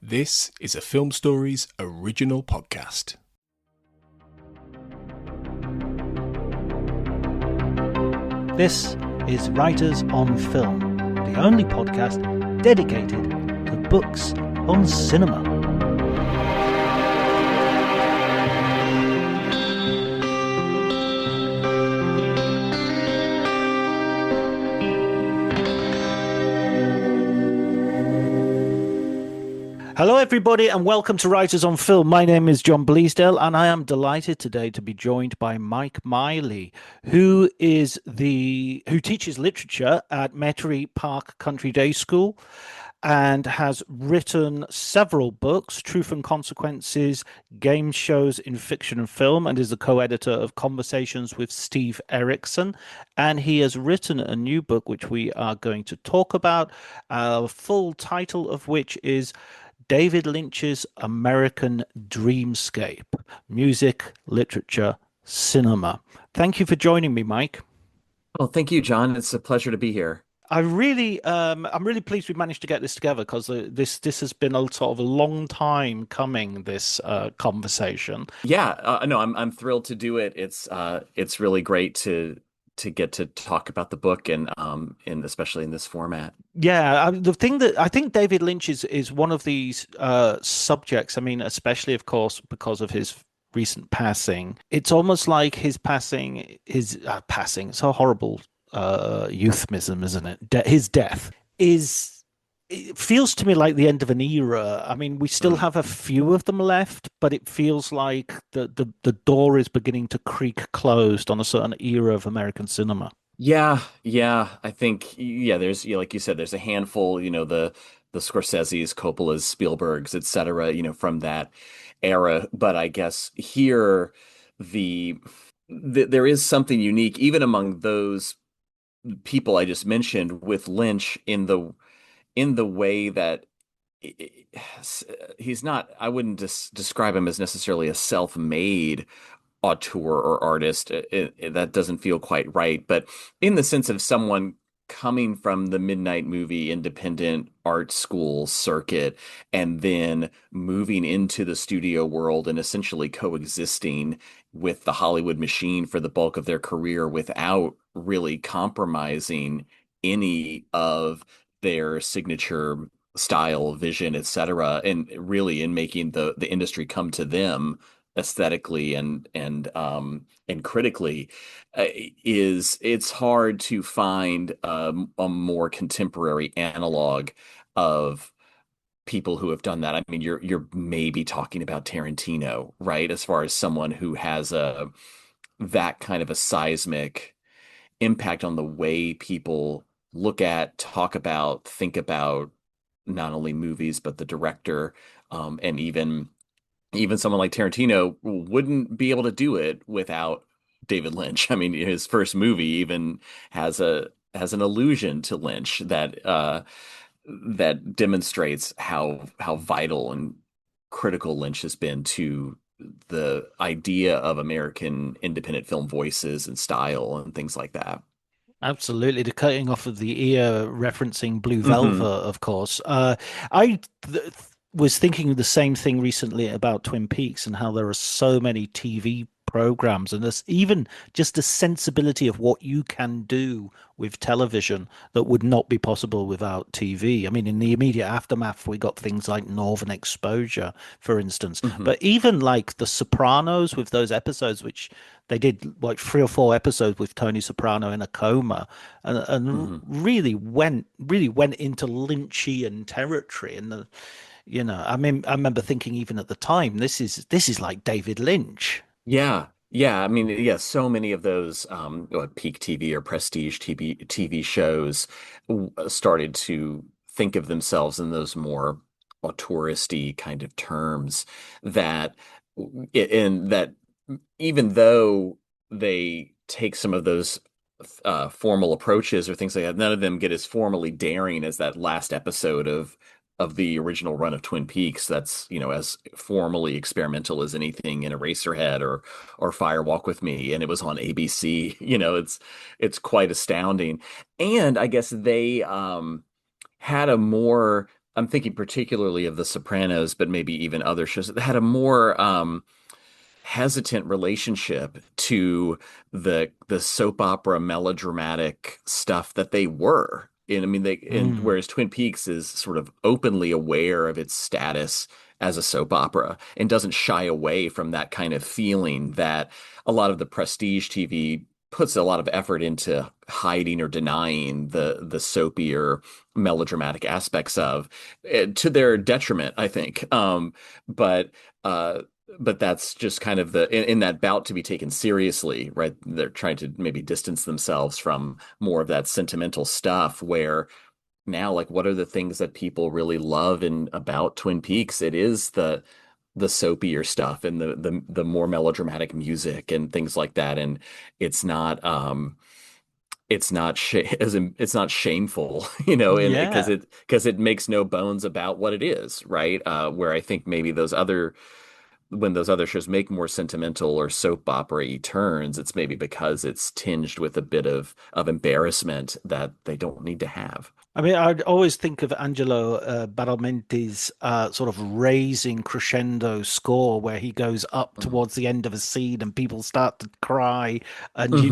This is a Film Stories original podcast. This is Writers on Film, the only podcast dedicated to books on cinema. Hello everybody and welcome to Writers on Film. My name is John Bleasdale and I am delighted today to be joined by Mike Miley, who teaches literature at Metairie Park Country Day School and has written several books, Truth and Consequences, game shows in fiction and film, and is the co-editor of Conversations with Steve Erickson. And he has written a new book which we are going to talk about, full title of which is David Lynch's American Dreamscape, Music, Literature, Cinema. Thank you for joining me, Mike. Well, thank you, John. It's a pleasure to be here. I'm really pleased we managed to get this together because this has been a sort of a long time coming, this conversation. Yeah, no, I'm thrilled to do it. It's really great to get to talk about the book and especially in this format. Yeah, the thing that I think David Lynch is one of these subjects. I mean, especially of course because of his recent passing. It's almost like his passing. It's a horrible euphemism, isn't it? His death it feels to me like the end of an era. I mean, we still have a few of them left, but it feels like the door is beginning to creak closed on a certain era of American cinema. Yeah. I think there's like you said, there's a handful. The Scorseses, Coppolas, Spielbergs, etc. From that era. But I guess here there is something unique, even among those people I just mentioned, with Lynch in the way that he's not, I wouldn't describe him as necessarily a self-made auteur or artist. That doesn't feel quite right. But in the sense of someone coming from the midnight movie independent art school circuit and then moving into the studio world and essentially coexisting with the Hollywood machine for the bulk of their career without really compromising any of their signature style, vision, etc., and really in making the industry come to them aesthetically and critically, it's hard to find a more contemporary analog of people who have done that. I mean, you're maybe talking about Tarantino, right? As far as someone who has that kind of a seismic impact on the way people look at, talk about, think about not only movies but the director, and even someone like Tarantino wouldn't be able to do it without David Lynch. I mean, his first movie even has an allusion to Lynch that demonstrates how vital and critical Lynch has been to the idea of American independent film voices and style and things like that. Absolutely, the cutting off of the ear, referencing Blue Velvet, of course. I was thinking the same thing recently about Twin Peaks and how there are so many TV programs, and there's even just a sensibility of what you can do with television that would not be possible without TV. I mean, in the immediate aftermath, we got things like Northern Exposure, for instance, but even like The Sopranos with those episodes, which they did like 3 or 4 episodes with Tony Soprano in a coma, and really went into Lynchian territory. And I mean, I remember thinking even at the time, this is like David Lynch. Yeah. I mean, yeah, so many of those peak TV or prestige TV shows started to think of themselves in those more auteuristy kind of terms that even though they take some of those formal approaches or things like that, none of them get as formally daring as that last episode of the original run of Twin Peaks. That's, as formally experimental as anything in Eraserhead or Fire Walk with Me, and it was on ABC. It's quite astounding. And I guess they had a more I'm thinking particularly of The Sopranos, but maybe even other shows that had a more hesitant relationship to the soap opera melodramatic stuff that they were. And I mean, and Mm. whereas Twin Peaks is sort of openly aware of its status as a soap opera and doesn't shy away from that kind of feeling that a lot of the prestige TV puts a lot of effort into hiding or denying the soapier melodramatic aspects of, to their detriment, I think. But uh, but that's just kind of in that bout to be taken seriously, right? They're trying to maybe distance themselves from more of that sentimental stuff where now, like, what are the things that people really love in about Twin Peaks? It is the soapier stuff and the more melodramatic music and things like that. And it's not it's not as in, it's not shameful, and Yeah. because it makes no bones about what it is, right? Where I think maybe those other when those other shows make more sentimental or soap opera-y turns, it's maybe because it's tinged with a bit of embarrassment that they don't need to have. I mean, I'd always think of Angelo Badalamenti's sort of raising crescendo score where he goes up Mm. towards the end of a scene and people start to cry, and Hmm. you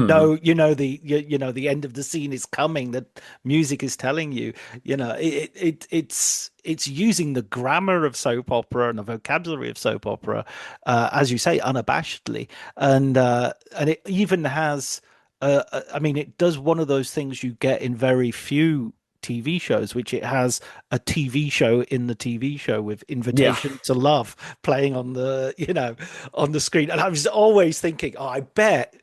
know the end of the scene is coming. That music is telling you, it's using the grammar of soap opera and the vocabulary of soap opera, as you say, unabashedly, and it even has. I mean, it does one of those things you get in very few TV shows, which it has a TV show in the TV show with Yeah. Invitation to Love playing on on the screen. And I was always thinking, oh, I bet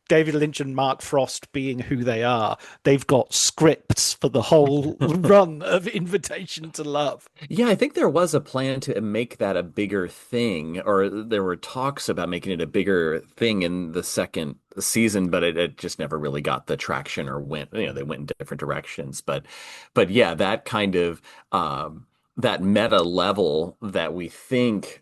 David Lynch and Mark Frost, being who they are, they've got scripts for the whole run of Invitation to Love. Yeah, I think there was a plan to make that a bigger thing, or there were talks about making it a bigger thing in the second season, but it just never really got the traction or went, they went in different directions. But yeah, that kind of that meta level that we think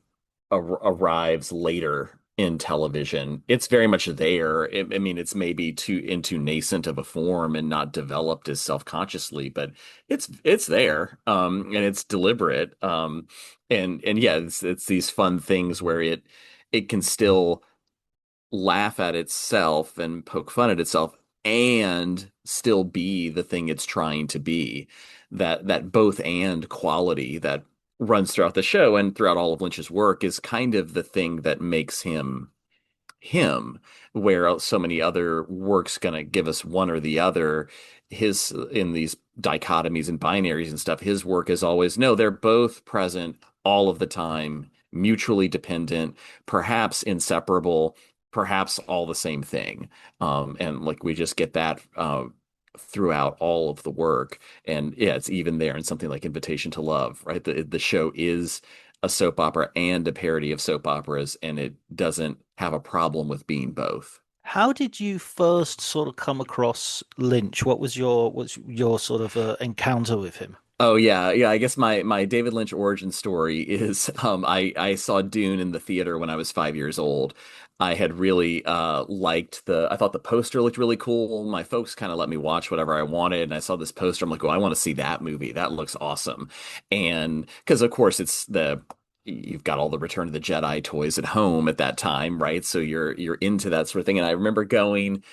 arrives later in television, it's very much there. I mean, it's maybe too nascent of a form and not developed as self-consciously, but it's there, and it's deliberate, and yeah, it's these fun things where it can still laugh at itself and poke fun at itself and still be the thing it's trying to be. That both and quality that runs throughout the show and throughout all of Lynch's work is kind of the thing that makes him, where so many other works gonna give us one or the other. His, in these dichotomies and binaries and stuff, his work is always, no, they're both present all of the time, mutually dependent, perhaps inseparable, perhaps all the same thing. And like we just get that throughout all of the work. And yeah, it's even there in something like Invitation to Love, right? The show is a soap opera and a parody of soap operas, and it doesn't have a problem with being both. How did you first sort of come across Lynch? What's your sort of encounter with him? Oh yeah, yeah. I guess my David Lynch origin story is I saw Dune in the theater when I was 5 years old. I had really liked I thought the poster looked really cool. My folks kind of let me watch whatever I wanted, and I saw this poster. I'm like, oh, I want to see that movie. That looks awesome. And because of course you've got all the Return of the Jedi toys at home at that time, right? So you're into that sort of thing. And I remember kind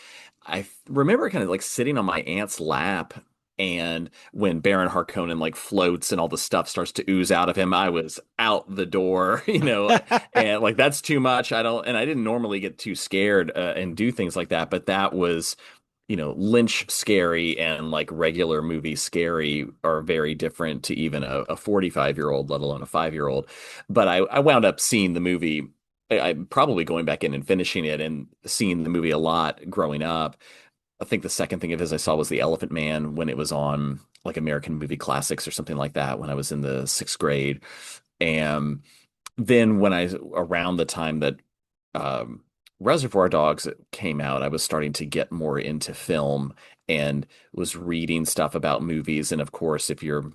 of like sitting on my aunt's lap, and when Baron Harkonnen like floats and all the stuff starts to ooze out of him, I was out the door, and like that's too much. I didn't normally get too scared and do things like that, but that was, Lynch scary and like regular movie scary are very different to even a 45-year-old, let alone a 5-year-old. But I wound up seeing the movie. I'm probably going back in and finishing it and seeing the movie a lot growing up. I think the second thing of his I saw was The Elephant Man when it was on like American Movie Classics or something like that when I was in the sixth grade. And then around the time that um, Reservoir Dogs came out, I was starting to get more into film and was reading stuff about movies. And of course, if you're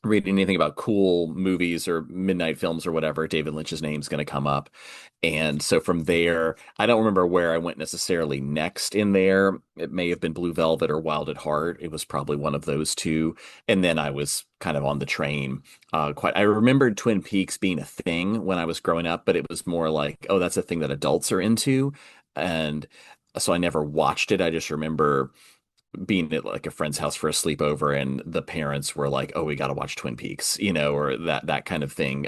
read anything about cool movies or midnight films or whatever, David Lynch's name's going to come up. And so from there, I don't remember where I went necessarily next in there. It may have been Blue Velvet or Wild at Heart. It was probably one of those two. And then I was kind of on the train. I remembered Twin Peaks being a thing when I was growing up, but it was more like, oh, that's a thing that adults are into. And so I never watched it. I just remember being at like a friend's house for a sleepover and the parents were like, "Oh, we got to watch Twin Peaks," or that kind of thing.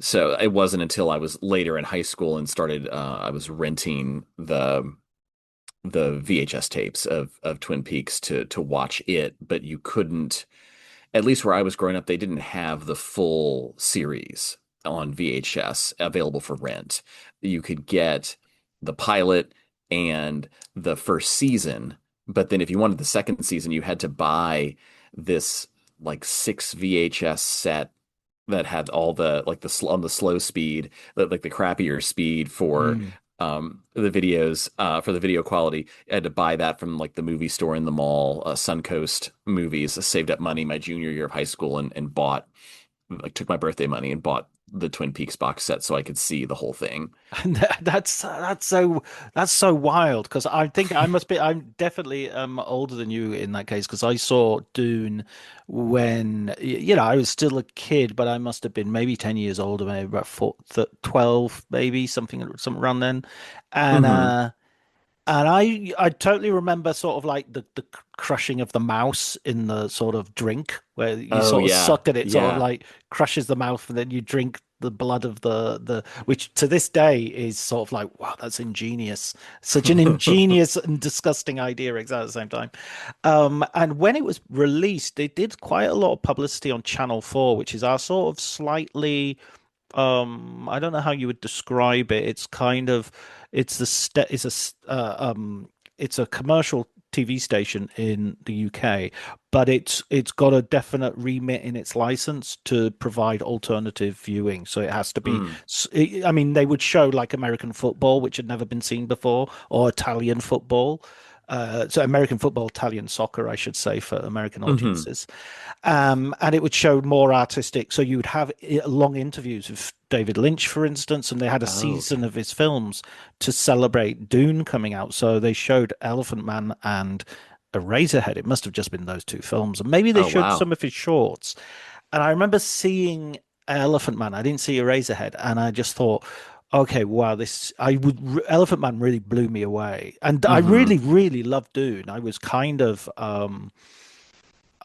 So it wasn't until I was later in high school and started I was renting the VHS tapes of Twin Peaks to watch it, but you couldn't, at least where I was growing up, they didn't have the full series on VHS available for rent. You could get the pilot and the first season, but then if you wanted the second season, you had to buy this like 6 VHS set that had all the like on the slow speed, like the crappier speed for Mm. the videos for the video quality. I had to buy that from like the movie store in the mall, Suncoast Movies. I saved up money my junior year of high school and bought, like, took my birthday money and bought the Twin Peaks box set so I could see the whole thing. And that's so wild because I think I'm definitely older than you in that case because I saw Dune when I was still a kid, but I must have been maybe 10 years older, maybe about 12, maybe something around then. And Hmm. I totally remember sort of like the crushing of the mouse in the sort of drink where you Oh sort of yeah, suck at it, sort of yeah. like crushes the mouth, and then you drink the blood of the which to this day is sort of like, wow, that's ingenious. Such an ingenious and disgusting idea exactly at the same time. And when it was released, they did quite a lot of publicity on Channel 4, which is our sort of slightly I don't know how you would describe it. It's kind of it's the st it's a it's a commercial TV station in the UK, but it's got a definite remit in its license to provide alternative viewing. So it has to be, Mm. I mean, they would show like American football, which had never been seen before, or Italian football. So American football, Italian soccer, I should say, for American Hmm. audiences. And it would show more artistic. So you would have long interviews with David Lynch, for instance, and they had a Oh, season okay. of his films to celebrate Dune coming out. So they showed Elephant Man and Eraserhead. It must have just been those two films, and maybe they Oh showed some wow. of his shorts. And I remember seeing Elephant Man. I didn't see Eraserhead, and I just thought, okay, wow, Elephant Man really blew me away, and I Hmm. really, really loved Dune. I was kind of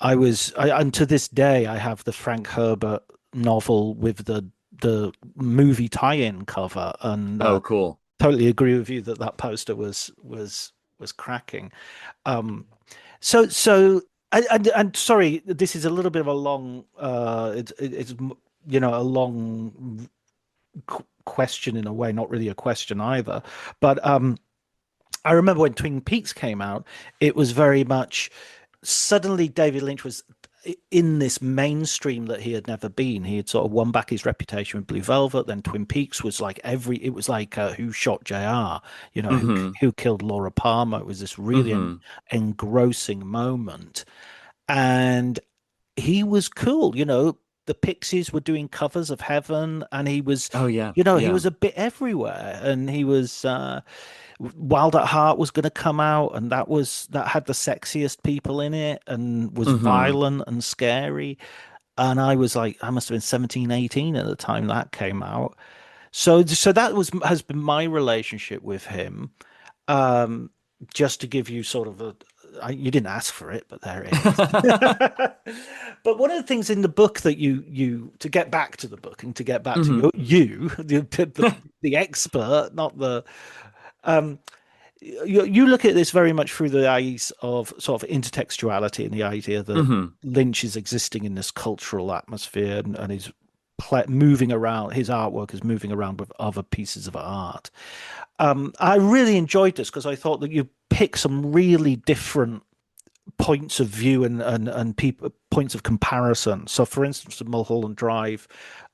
and to this day, I have the Frank Herbert novel with the movie tie-in cover, and Oh, cool. totally agree with you that that poster was cracking. Um, so and sorry, this is a little bit of a long, it's a long question in a way, not really a question either, but I remember when Twin Peaks came out, it was very much suddenly David Lynch was in this mainstream that he had never been. He had sort of won back his reputation with Blue Velvet. Then Twin Peaks was like it was like Who Shot JR? Hmm. Who killed Laura Palmer? It was this really Hmm. engrossing moment, and he was cool. The Pixies were doing covers of Heaven, and he was, Oh yeah, he yeah. was a bit everywhere, and he was. Wild at Heart was going to come out, and that had the sexiest people in it, and was Hmm. violent and scary. And I was like, I must have been 17, 18 at the time that came out. So that has been my relationship with him. Um, just to give you sort of you didn't ask for it, but there it is. But one of the things in the book that you to get back to the book and to get back to Hmm. the expert, not the um you look at this very much through the eyes of sort of intertextuality and the idea that Hmm. Lynch is existing in this cultural atmosphere and is moving around. His artwork is moving around with other pieces of art. I really enjoyed this because I thought that you pick some really different points of view and people points of comparison. So, for instance, Mulholland Drive,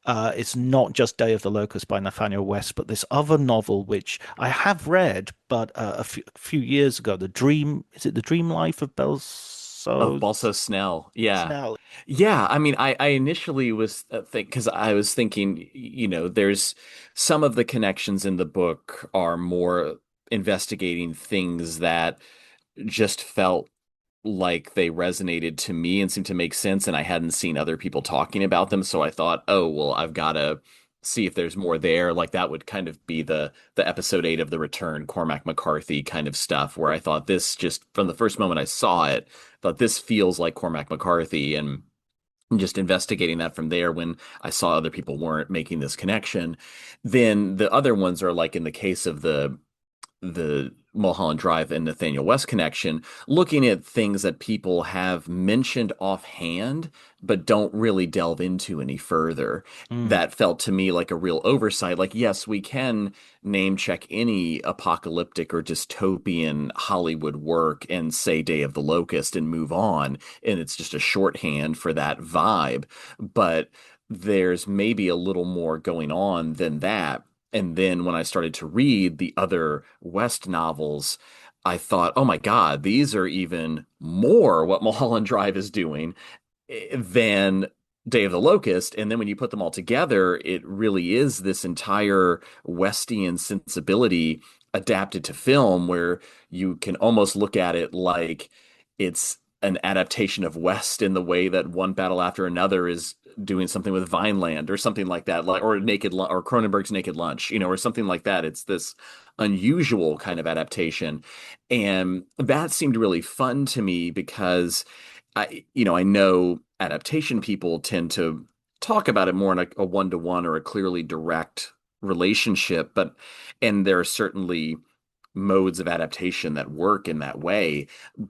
it's not just Day of the Locust by Nathanael West, but this other novel which I have read, but a few years ago, the Dream is it the Dream Life of Belle Of so Balso Snell. Yeah. Snell. Yeah, I mean, I initially was because I was thinking, there's some of the connections in the book are more investigating things that just felt like they resonated to me and seemed to make sense, and I hadn't seen other people talking about them, so I thought, oh, well, I've got to see if there's more there. Like that would kind of be the episode 8 of The Return, Cormac McCarthy kind of stuff, where I thought this just from the first moment I saw it, thought this feels like Cormac McCarthy, and just investigating that from there when I saw other people weren't making this connection. Then the other ones are like in the case of the Mulholland Drive and Nathaniel West connection, looking at things that people have mentioned offhand, but don't really delve into any further. Mm. That felt to me like a real oversight. Like, yes, we can name check any apocalyptic or dystopian Hollywood work and say Day of the Locust and move on. And it's just a shorthand for that vibe. But there's maybe a little more going on than that. And then when I started to read the other West novels, I thought, oh my God, these are even more what Mulholland Drive is doing than Day of the Locust. And then when you put them all together, it really is this entire Westian sensibility adapted to film where you can almost look at it like it's an adaptation of West in the way that One Battle After Another is doing something with Vineland or something like that, like or or Cronenberg's Naked Lunch, or something like that. It's this unusual kind of adaptation, and that seemed really fun to me because I know adaptation people tend to talk about it more in a one-to-one or a clearly direct relationship, and there are certainly modes of adaptation that work in that way.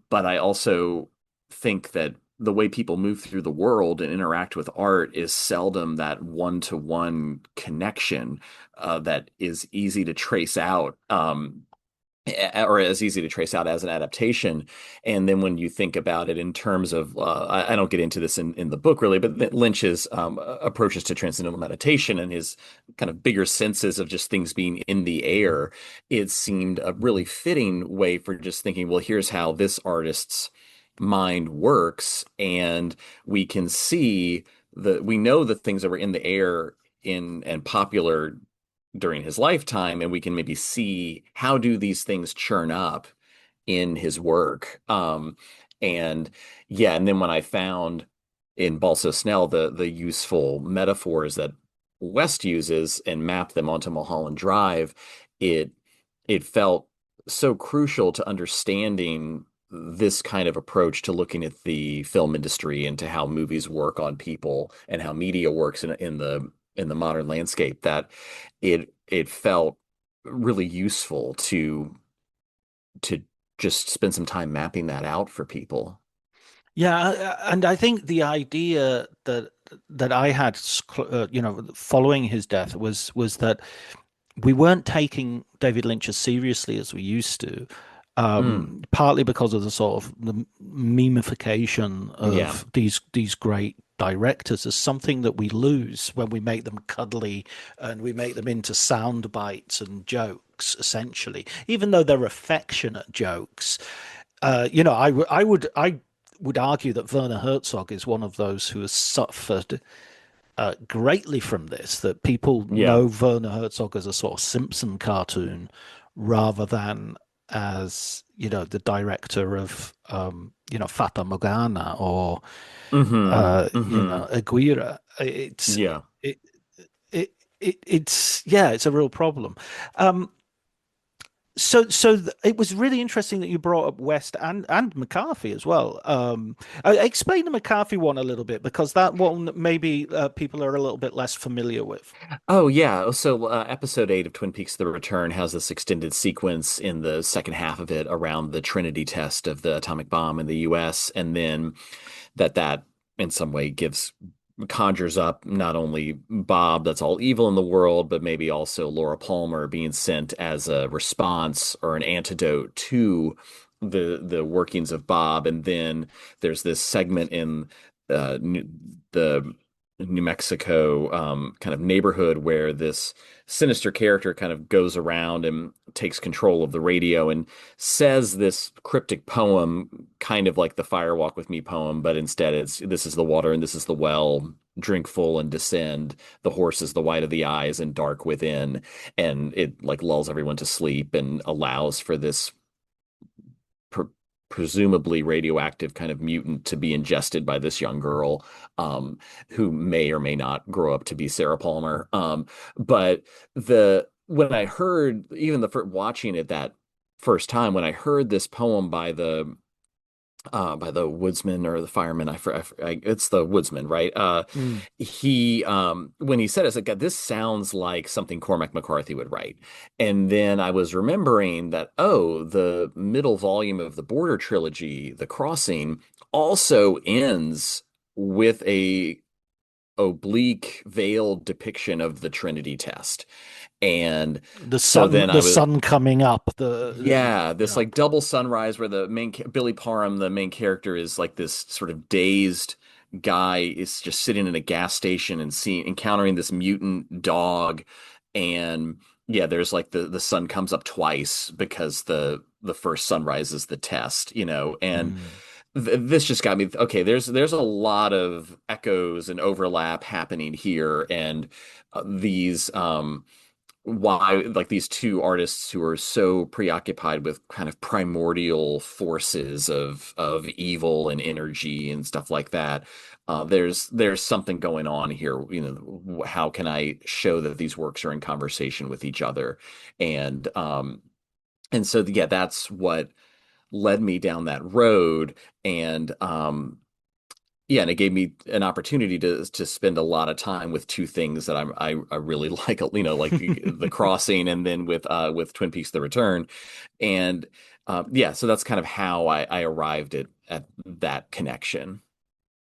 But I also think that the way people move through the world and interact with art is seldom that one-to-one connection that is easy to trace out. Or as easy to trace out as an adaptation. And then when you think about it in terms of, I don't get into this in the book really, but Lynch's approaches to transcendental meditation and his kind of bigger senses of just things being in the air, it seemed a really fitting way for just thinking, well, here's how this artist's mind works. And we can see we know the things that were in the air in and popular during his lifetime, and we can maybe see how do these things churn up in his work. And yeah, and then when I found in Balso Snell the useful metaphors that West uses and mapped them onto Mulholland Drive, it it felt so crucial to understanding this kind of approach to looking at the film industry and to how movies work on people and how media works in the modern landscape that it felt really useful to just spend some time mapping that out for people. Yeah, and I think the idea that I had, following his death was that we weren't taking David Lynch as seriously as we used to, Mm, partly because of the sort of the memification yeah. of these great directors as something that we lose when we make them cuddly and we make them into sound bites and jokes, essentially, even though they're affectionate jokes. I would argue that Werner Herzog is one of those who has suffered greatly from this, that people Yeah. know Werner Herzog as a sort of Simpson cartoon rather than as, the director of, Fata Morgana or, Hmm. Hmm. Aguirre. It's, Yeah. it, yeah, it's a real problem. Um, it was really interesting that you brought up West and McCarthy as well. Explain the McCarthy one a little bit because that one maybe people are a little bit less familiar with. Oh yeah. So episode 8 of Twin Peaks: The Return has this extended sequence in the second half of it around the Trinity test of the atomic bomb in the US, and then that in some way gives conjures up not only Bob that's all evil in the world, but maybe also Laura Palmer being sent as a response or an antidote to the workings of Bob. And then there's this segment in the New Mexico kind of neighborhood where this sinister character kind of goes around and takes control of the radio and says this cryptic poem, kind of like the Fire Walk with Me poem, but instead it's this is the water and this is the well. Drink full and descend. The horse is the white of the eyes and dark within. And it like lulls everyone to sleep and allows for this pre presumably radioactive kind of mutant to be ingested by this young girl, who may or may not grow up to be Sarah Palmer. But the when I heard even the first, watching it that first time, when I heard this poem by the woodsman or the fireman, it's the woodsman, right? Mm. He when he said it, it's like this sounds like something Cormac McCarthy would write. And then I was remembering that, oh, the middle volume of the Border trilogy, The Crossing, also ends with a oblique veiled depiction of the Trinity test. And so then I The was sun coming up. yeah, this Yeah. like double sunrise where the Billy Parham, the main character, is like this sort of dazed guy is just sitting in a gas station and seeing encountering this mutant dog, and yeah, there's like the sun comes up twice because the first sunrise is the test, and Mm. this just got me okay. There's a lot of echoes and overlap happening here, and these why like these two artists who are so preoccupied with kind of primordial forces of evil and energy and stuff like that. There's something going on here. How can I show that these works are in conversation with each other? And so yeah, that's what led me down that road. And yeah, and it gave me an opportunity to spend a lot of time with two things that I really like, like The Crossing, and then with Twin Peaks: The Return, and yeah, so that's kind of how I arrived at that connection.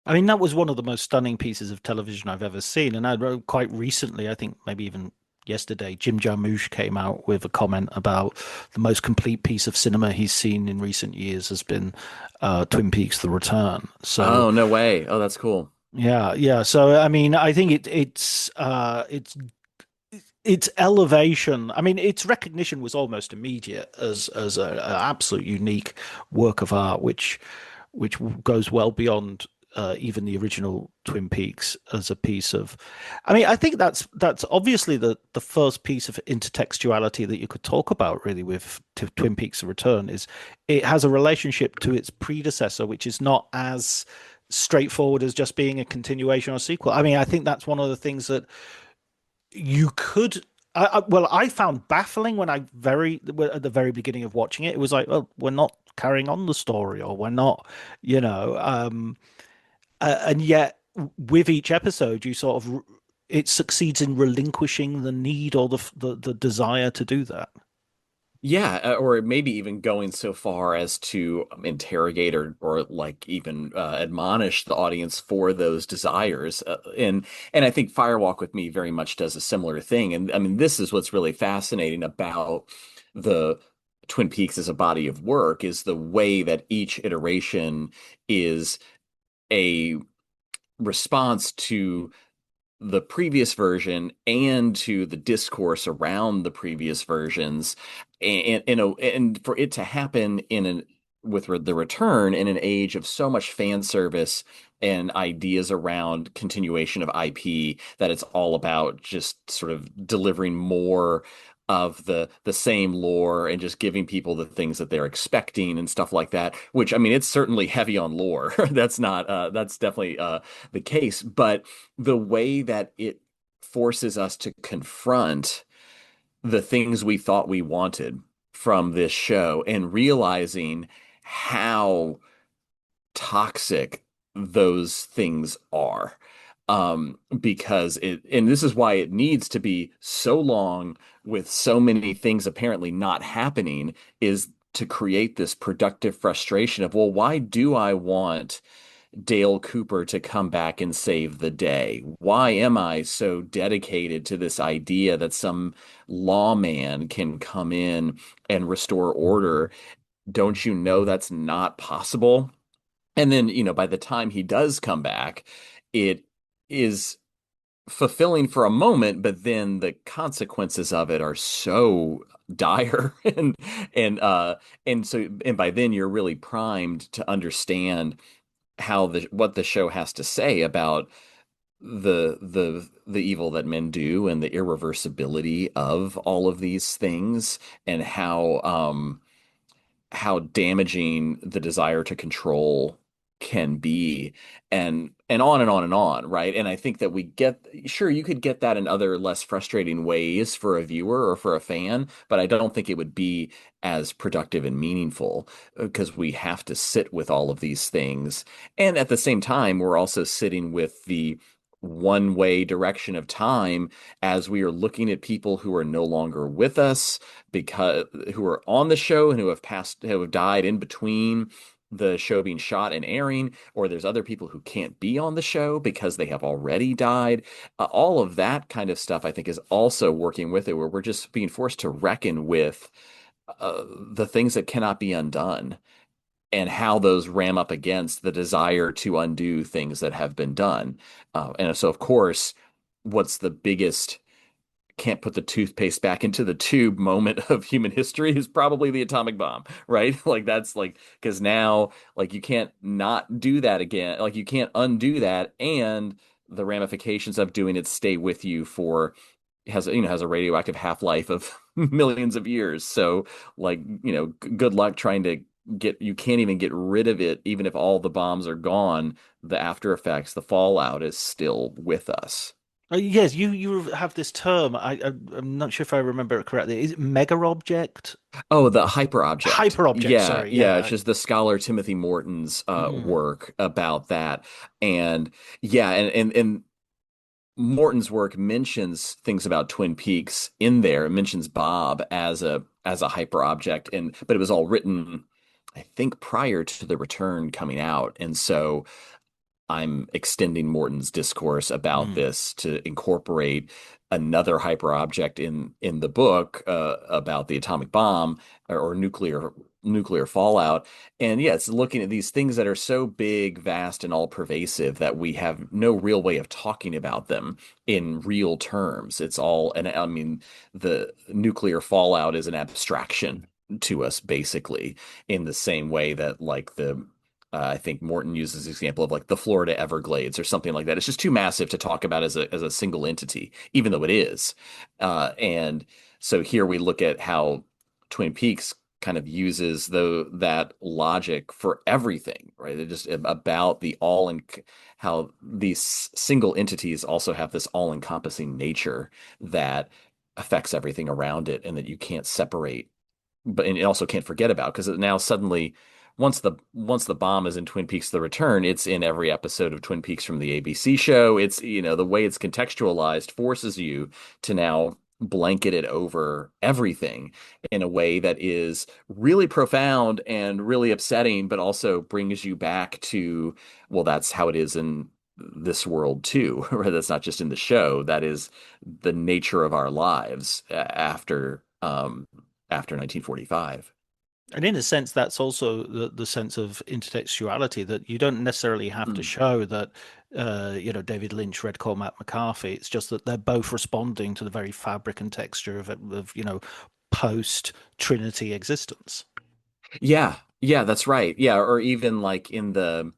I mean, that was one of the most stunning pieces of television I've ever seen. And I wrote quite recently, I think maybe even yesterday, Jim Jarmusch came out with a comment about the most complete piece of cinema he's seen in recent years has been Twin Peaks: The Return. So Oh, no way. Oh, that's cool. yeah, yeah. So I mean, I think its elevation. I mean, its recognition was almost immediate as an absolute unique work of art, which goes well beyond even the original Twin Peaks as a piece of. I mean, I think that's obviously the first piece of intertextuality that you could talk about really with Twin Peaks: The Return is it has a relationship to its predecessor, which is not as straightforward as just being a continuation or sequel. I mean, I think that's one of the things that you could. Well, I found baffling when at the very beginning of watching it. It was like, well, we're not carrying on the story, or we're not, you know. And yet, with each episode, you sort of it succeeds in relinquishing the need or the desire to do that. Yeah, or maybe even going so far as to interrogate or like even admonish the audience for those desires. And I think Firewalk with Me very much does a similar thing. And I mean, this is what's really fascinating about the Twin Peaks as a body of work is the way that each iteration is a response to the previous version and to the discourse around the previous versions, and for it to happen the return in an age of so much fan service and ideas around continuation of IP, that it's all about just sort of delivering more of the same lore and just giving people the things that they're expecting and stuff like that, which I mean it's certainly heavy on lore. That's definitely the case, but the way that it forces us to confront the things we thought we wanted from this show and realizing how toxic those things are. Because and this is why it needs to be so long with so many things apparently not happening, is to create this productive frustration of, well, why do I want Dale Cooper to come back and save the day? Why am I so dedicated to this idea that some lawman can come in and restore order? Don't you know that's not possible? And then, by the time he does come back, it is fulfilling for a moment, but then the consequences of it are so dire and by then you're really primed to understand how the what the show has to say about the evil that men do and the irreversibility of all of these things and how damaging the desire to control can be and on and on and on, right? And I think that we get sure you could get that in other less frustrating ways for a viewer or for a fan, but I don't think it would be as productive and meaningful because we have to sit with all of these things. And at the same time, we're also sitting with the one way direction of time as we are looking at people who are no longer with us because who are on the show and who have died in between the show being shot and airing, or there's other people who can't be on the show because they have already died. All of that kind of stuff, I think, is also working with it, where we're just being forced to reckon with the things that cannot be undone and how those ram up against the desire to undo things that have been done. And so, of course, what's the biggest can't put the toothpaste back into the tube moment of human history is probably the atomic bomb, right? Like that's like because now like you can't not do that again. Like you can't undo that and the ramifications of doing it stay with you for has a radioactive half-life of millions of years. So like, good luck trying to get you can't even get rid of it even if all the bombs are gone. The after effects, the fallout is still with us. Yes, you have this term. I'm not sure if I remember it correctly. Is it mega object? Oh, the hyperobject. Hyper object. Yeah, Sorry. yeah. It's Yeah. just the scholar Timothy Morton's Mm. work about that. And yeah, and Morton's work mentions things about Twin Peaks in there. It mentions Bob as a hyperobject, and but it was all written, I think, prior to the return coming out. And so I'm extending Morton's discourse about Mm. this to incorporate another hyperobject in the book about the atomic bomb or nuclear fallout. And yeah, it's looking at these things that are so big, vast, and all pervasive that we have no real way of talking about them in real terms. It's all, and I mean, the nuclear fallout is an abstraction to us, basically, in the same way that like the I think Morton uses the example of like the Florida Everglades or something like that. It's just too massive to talk about as a single entity, even though it is. And so here we look at how Twin Peaks kind of uses that logic for everything, right? It just about the all and how these single entities also have this all-encompassing nature that affects everything around it, and that you can't separate but and it also can't forget about because now suddenly once the bomb is in Twin Peaks The Return, it's in every episode of Twin Peaks from the ABC show. It's the way it's contextualized forces you to now blanket it over everything in a way that is really profound and really upsetting, but also brings you back to, well, that's how it is in this world too, right? That's not just in the show. That is the nature of our lives after 1945. And in a sense, that's also the sense of intertextuality that you don't necessarily have to Mm. show that, David Lynch read Cormac McCarthy. It's just that they're both responding to the very fabric and texture of post Trinity existence. Yeah, yeah, that's right. Yeah, or even like in the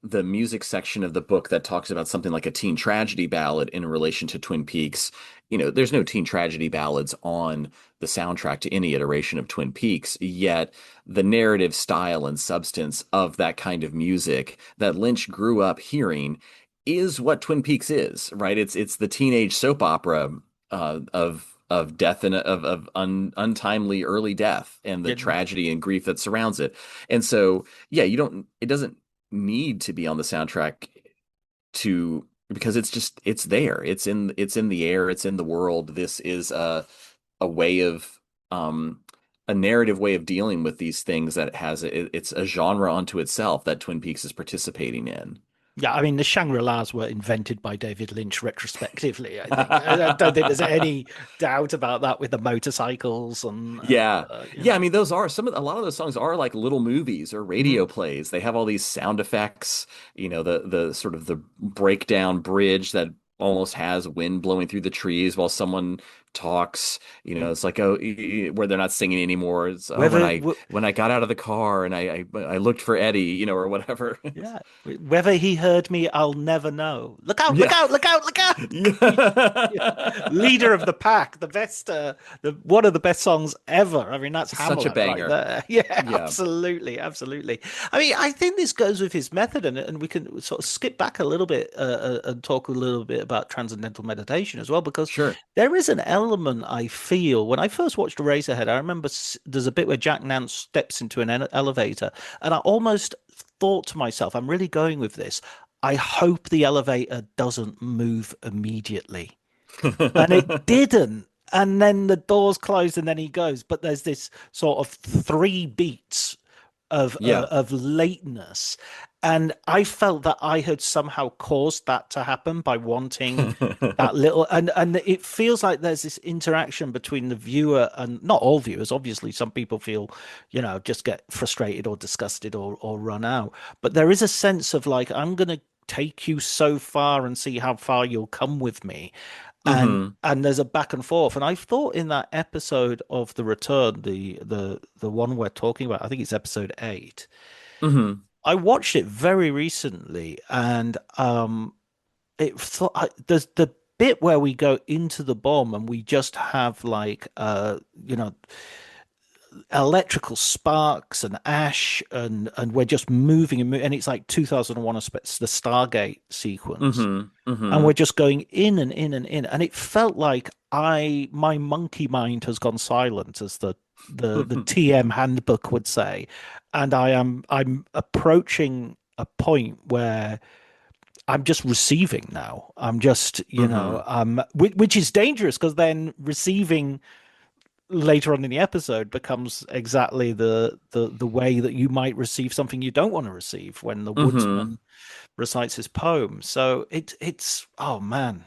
music section of the book that talks about something like a teen tragedy ballad in relation to Twin Peaks, there's no teen tragedy ballads on the soundtrack to any iteration of Twin Peaks, yet the narrative style and substance of that kind of music that Lynch grew up hearing is what Twin Peaks is, right? It's the teenage soap opera of death and of untimely early death and the Yeah, tragedy and grief that surrounds it. And so, yeah, it doesn't need to be on the soundtrack to because it's there. It's in the air, it's in the world. This is a way of a narrative way of dealing with these things that it's a genre unto itself that Twin Peaks is participating in. Yeah, I mean, the Shangri-Las were invented by David Lynch retrospectively, I think. I don't think there's any doubt about that with the motorcycles and Yeah. you Yeah, I know. mean those are some of a lot of those songs are like little movies or radio Mhm. plays. They have all these sound effects, the sort of the breakdown bridge that almost has wind blowing through the trees while someone talks. It's like where they're not singing anymore. It's Whether when I got out of the car and I looked for Eddie, or whatever. Yeah, whether he heard me, I'll never know. Look out, look Yeah. out, look out, look out. Yeah. Yeah. Leader of the pack, the best, the one of the best songs ever. I mean, that's Such a Hamlet right banger. there. Yeah, Yeah. absolutely, absolutely. I mean, I think this goes with his method, and we can sort of skip back a little bit and talk a little bit about transcendental meditation as well, because Sure. there is an element I feel when I first watched Eraserhead. I remember there's a bit where Jack Nance steps into an elevator, and I almost thought to myself, I'm really going with this. I hope the elevator doesn't move immediately. And it didn't. And then the doors closed and then he goes. But there's this sort of three beats Yeah. of lateness. And I felt that I had somehow caused that to happen by wanting that little and it feels like there's this interaction between the viewer and not all viewers. Obviously, some people feel, just get frustrated or disgusted or run out. But there is a sense of like, I'm gonna take you so far and see how far you'll come with me. Hmm. And there's a back and forth. And I thought in that episode of The Return, the one we're talking about, I think it's episode 8. Hmm. I watched it very recently, and there's the bit where we go into the bomb and we just have like electrical sparks and ash and we're just moving and it's like 2001 aspects the Stargate sequence, Hmm. and Hmm. we're just going in and in and in, and it felt like my monkey mind has gone silent, as the TM handbook would say, and I'm approaching a point where I'm just receiving now. I'm just, Hmm. which is dangerous because then receiving later on in the episode becomes exactly the way that you might receive something you don't want to receive when the Hmm. woodsman recites his poem. So it's oh man.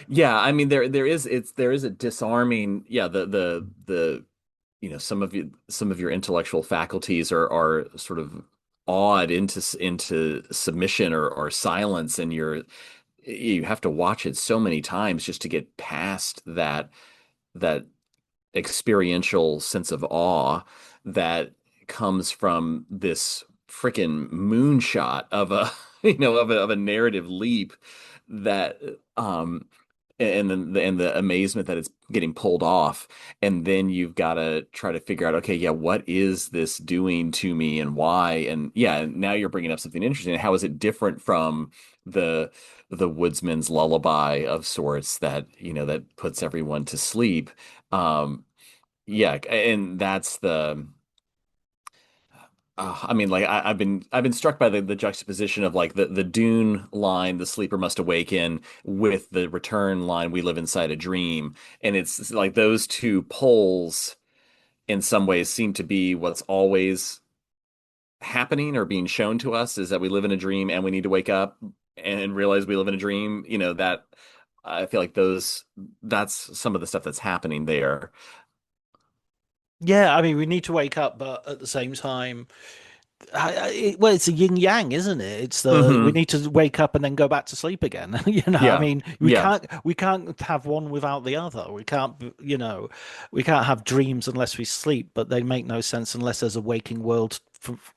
Yeah, I mean there is a disarming, yeah, the some of your intellectual faculties are sort of awed into submission or silence, and you have to watch it so many times just to get past that experiential sense of awe that comes from this freaking moonshot of a of a narrative leap that and the amazement that it's getting pulled off, and then you've got to try to figure out, okay, yeah, what is this doing to me and why? And yeah, now you're bringing up something interesting. How is it different from the the woodsman's lullaby of sorts that that puts everyone to sleep? Yeah, and that's the I mean, like I've been struck by the juxtaposition of like the Dune line, "The sleeper must awaken," with the Return line, "We live inside a dream," and it's like those two poles in some ways seem to be what's always happening or being shown to us, is that we live in a dream and we need to wake up and realize we live in a dream. That I feel like that's some of the stuff that's happening there. Yeah, I mean, we need to wake up, but at the same time, well, it's a yin yang, isn't it? It's we Hmm. need to wake up and then go back to sleep again. I Yeah. mean, Yeah. we can't have one without the other. We can't, we can't have dreams unless we sleep, but they make no sense unless there's a waking world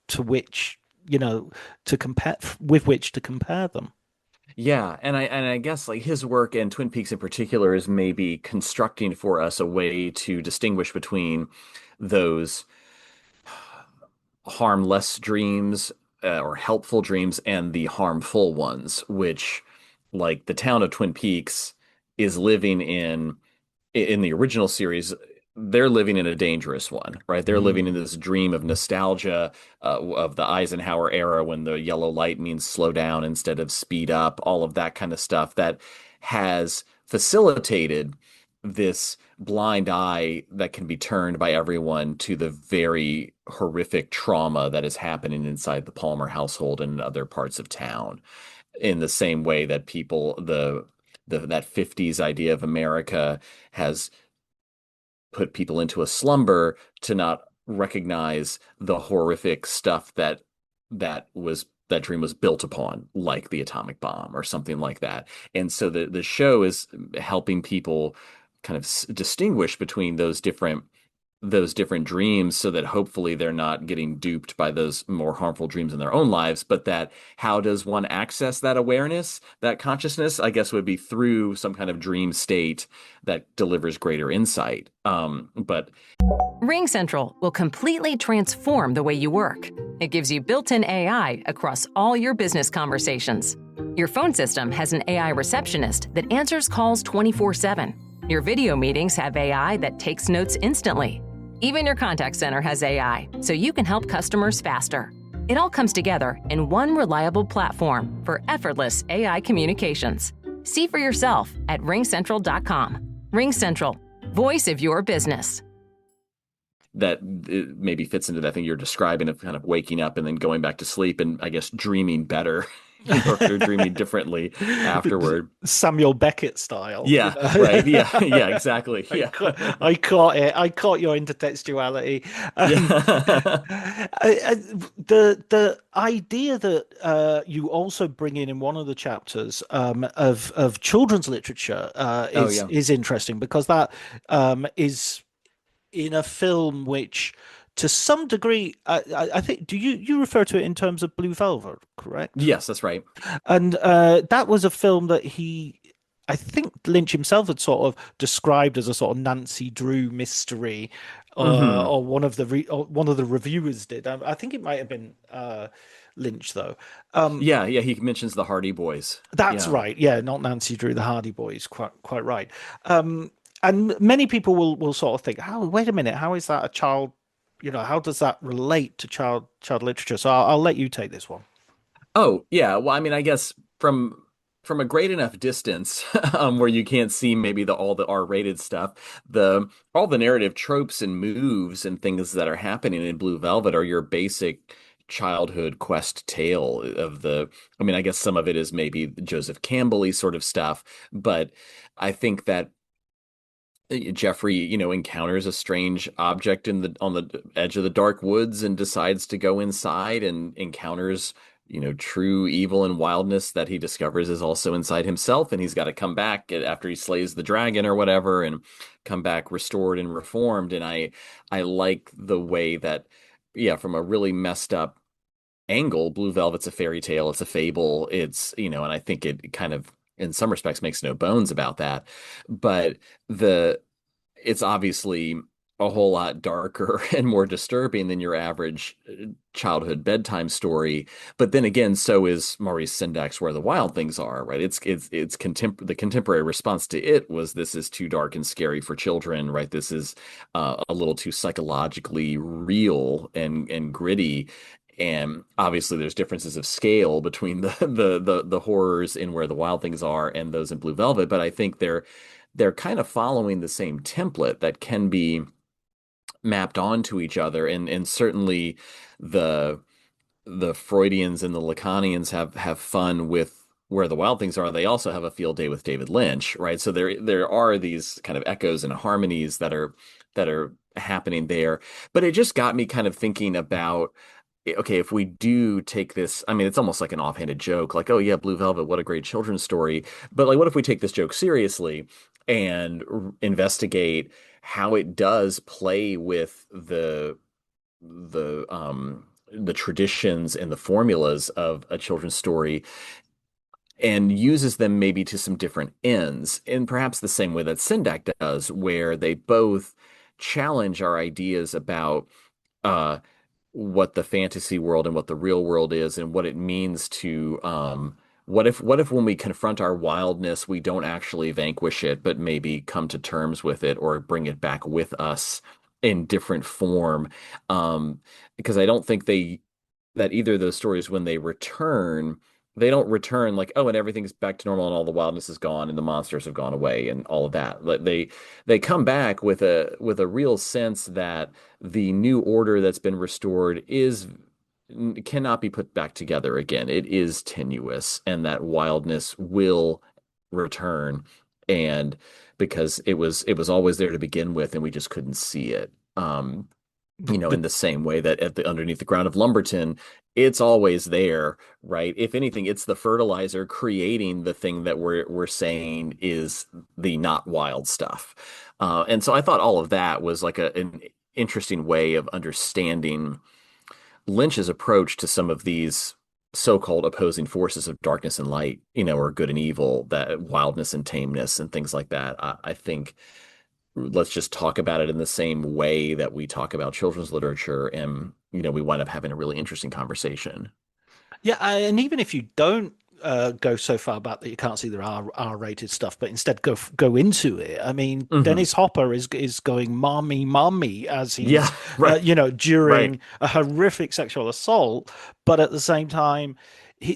to which, to compare with which to compare them. Yeah, and I guess like his work and Twin Peaks in particular is maybe constructing for us a way to distinguish between those harmless dreams, or helpful dreams, and the harmful ones, which, like, the town of Twin Peaks is living in the original series. They're living in a dangerous one, right? They're living in Mm. this dream of nostalgia, of the Eisenhower era, when the yellow light means slow down instead of speed up, all of that kind of stuff that has facilitated this blind eye that can be turned by everyone to the very horrific trauma that is happening inside the Palmer household and in other parts of town. In the same way that people, that 50s idea of America has put people into a slumber to not recognize the horrific stuff that dream was built upon, like the atomic bomb or something like that. And so the show is helping people kind of distinguish between those different dreams so that hopefully they're not getting duped by those more harmful dreams in their own lives, but that how does one access that awareness, that consciousness, I guess would be through some kind of dream state that delivers greater insight. But RingCentral will completely transform the way you work. It gives you built-in AI across all your business conversations. Your phone system has an AI receptionist that answers calls 24/7. Your video meetings have AI that takes notes instantly. Even your contact center has AI, so you can help customers faster. It all comes together in one reliable platform for effortless AI communications. See for yourself at ringcentral.com. RingCentral, voice of your business. that it maybe fits into that thing you're describing of kind of waking up and then going back to sleep and I guess dreaming better or dreaming differently afterward. Samuel Beckett style. Yeah, right. Yeah, exactly. Yeah. I caught it. I caught your intertextuality. The idea that you also bring in one of the chapters of children's literature is interesting, because that is in a film which, to some degree, I think, do you refer to it in terms of Blue Velvet, correct? Yes, that's right. And that was a film that I think Lynch himself had sort of described as a sort of Nancy Drew mystery, or one of the reviewers did. I think it might have been Lynch, though. He mentions the Hardy Boys. That's right. Yeah, not Nancy Drew, the Hardy Boys. Quite right. And many people will sort of think, "Oh, wait a minute, how is that a child? How does that relate to child literature?" So I'll let you take this one. Oh, yeah. Well, I mean, I guess from a great enough distance, where you can't see maybe all the R-rated stuff, all the narrative tropes and moves and things that are happening in Blue Velvet are your basic childhood quest tale I mean, I guess some of it is maybe Joseph Campbell-y sort of stuff, but I think that Jeffrey, encounters a strange object on the edge of the dark woods and decides to go inside and encounters, true evil and wildness that he discovers is also inside himself. And he's got to come back after he slays the dragon or whatever and come back restored and reformed. And I like the way that, from a really messed up angle, Blue Velvet's a fairy tale. It's a fable. And I think it kind of, in some respects, makes no bones about that. But it's obviously a whole lot darker and more disturbing than your average childhood bedtime story. But then again, so is Maurice Sendak's Where the Wild Things Are, right? The contemporary response to it was, this is too dark and scary for children, right? This is a little too psychologically real and gritty. And obviously there's differences of scale between the horrors in Where the Wild Things Are and those in Blue Velvet, but I think they're kind of following the same template that can be mapped onto each other. And certainly the Freudians and the Lacanians have fun with Where the Wild Things Are. They also have a field day with David Lynch, right? So there are these kind of echoes and harmonies that are happening there. But it just got me kind of thinking about, okay, if we do take this, I mean, it's almost like an offhanded joke, like, oh yeah, Blue Velvet, what a great children's story. But like, what if we take this joke seriously and investigate how it does play with the traditions and the formulas of a children's story, and uses them maybe to some different ends, in perhaps the same way that Sendak does, where they both challenge our ideas about what the fantasy world and what the real world is, and what it means to what if when we confront our wildness, we don't actually vanquish it, but maybe come to terms with it or bring it back with us in different form. Because I don't think that either of those stories, when they return, they don't return like, oh, and everything's back to normal and all the wildness is gone and the monsters have gone away and all of that. Like they come back with a real sense that the new order that's been restored is cannot be put back together again. It is tenuous, and that wildness will return, and because it was always there to begin with, and we just couldn't see it. In the same way that underneath the ground of Lumberton, it's always there, right? If anything, it's the fertilizer creating the thing that we're saying is the not wild stuff. And so I thought all of that was like an interesting way of understanding Lynch's approach to some of these so-called opposing forces of darkness and light, or good and evil, that wildness and tameness and things like that. I think let's just talk about it in the same way that we talk about children's literature, and we wind up having a really interesting conversation. Yeah, and even if you don't go so far back that you can't see there are R-rated stuff, but instead go into it. I mean, Dennis Hopper is going mommy, mommy as he's Yeah, right. During Right. a horrific sexual assault, but at the same time,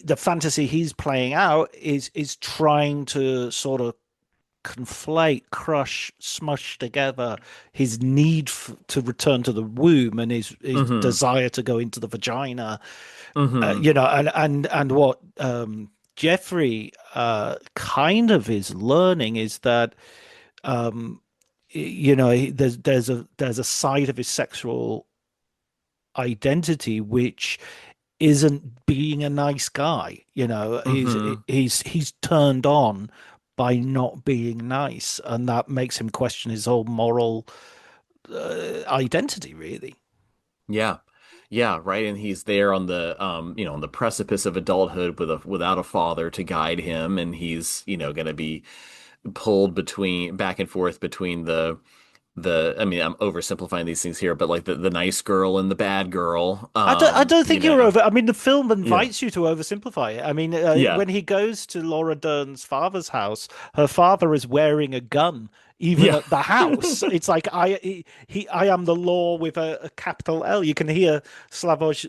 the fantasy he's playing out is trying to sort of conflate, crush, smush together his need to return to the womb and his desire to go into the vagina. And what Jeffrey kind of is learning is that there's a side of his sexual identity which isn't being a nice guy. He's turned on by not being nice, and that makes him question his whole moral identity, really. Yeah. Yeah, right. And he's there on the on the precipice of adulthood without a father to guide him, and he's, going to be pulled back and forth between I mean, I'm oversimplifying these things here, but like the nice girl and the bad girl. I don't think you're over. I mean, the film Yeah. invites you to oversimplify it. I mean, Yeah. when he goes to Laura Dern's father's house, her father is wearing a gun, even Yeah. at the house. It's like I am the law with a capital L. You can hear Slavoj